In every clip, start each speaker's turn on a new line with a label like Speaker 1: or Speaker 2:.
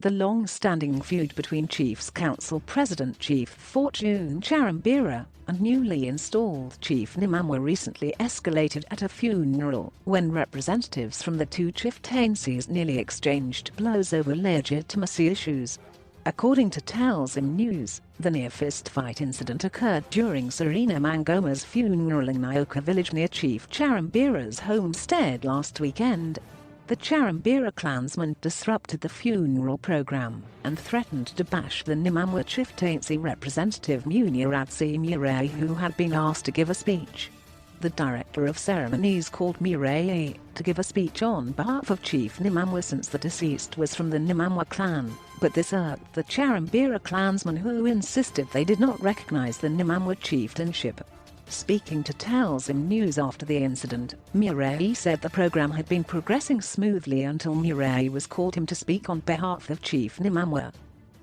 Speaker 1: The long-standing feud between Chiefs Council President Chief Fortune Charumbira and newly installed Chief Nemamwa recently escalated at a funeral when representatives from the two chieftaincies nearly exchanged blows over legitimacy issues. According to TellZim News, the near-fist fight incident occurred during Serina Mangoma's funeral in Nyoka Village near Chief Charumbira's homestead last weekend. The Charumbira clansmen disrupted the funeral program and threatened to bash the Nemamwa chieftaincy representative Munyaradzi Mureyi, who had been asked to give a speech. The director of ceremonies called Mureyi to give a speech on behalf of Chief Nemamwa since the deceased was from the Nemamwa clan, but this irked the Charumbira clansmen, who insisted they did not recognize the Nemamwa chieftainship. Speaking to TellZim News after the incident, Mureyi said the program had been progressing smoothly until Mureyi was called him to speak on behalf of Chief Nemamwa.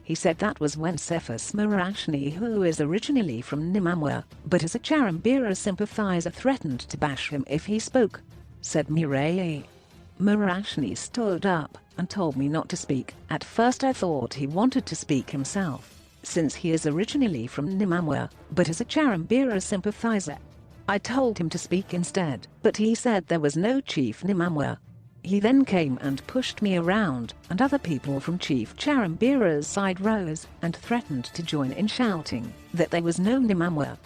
Speaker 1: He said that was when Cephas Marashni, who is originally from Nemamwa but is a Charumbira sympathizer, threatened to bash him if he spoke, said Mureyi. Marashni stood up and told me not to speak. At first I thought he wanted to speak himself, since he is originally from Nemamwa but is a Charumbira sympathizer. I told him to speak instead, but he said there was no Chief Nemamwa. He then came and pushed me around, and other people from Chief Charumbira's side rose and threatened to join in, shouting that there was no Nemamwa.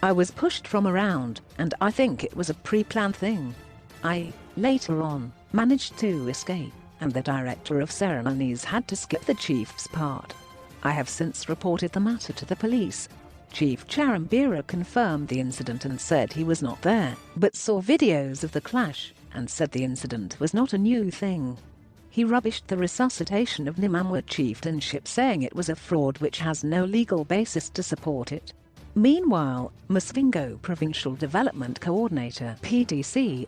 Speaker 1: I was pushed from around, and I think it was a pre-planned thing. I, later on, managed to escape, and the director of ceremonies had to skip the chief's part. I have since reported the matter to the police. Chief Charumbira confirmed the incident and said he was not there, but saw videos of the clash, and said the incident was not a new thing. He rubbished the resuscitation of Nemamwa chieftainship, saying it was a fraud which has no legal basis to support it. Meanwhile, Masvingo Provincial Development Coordinator (PDC),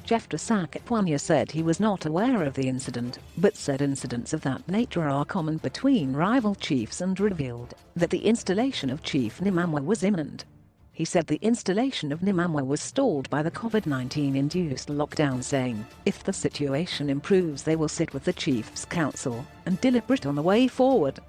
Speaker 1: Jeff Sakatwanya said he was not aware of the incident, but said incidents of that nature are common between rival chiefs, and revealed that the installation of Chief Nemamwa was imminent. He said the installation of Nemamwa was stalled by the COVID-19-induced lockdown, saying, if the situation improves they will sit with the Chiefs Council and deliberate on the way forward.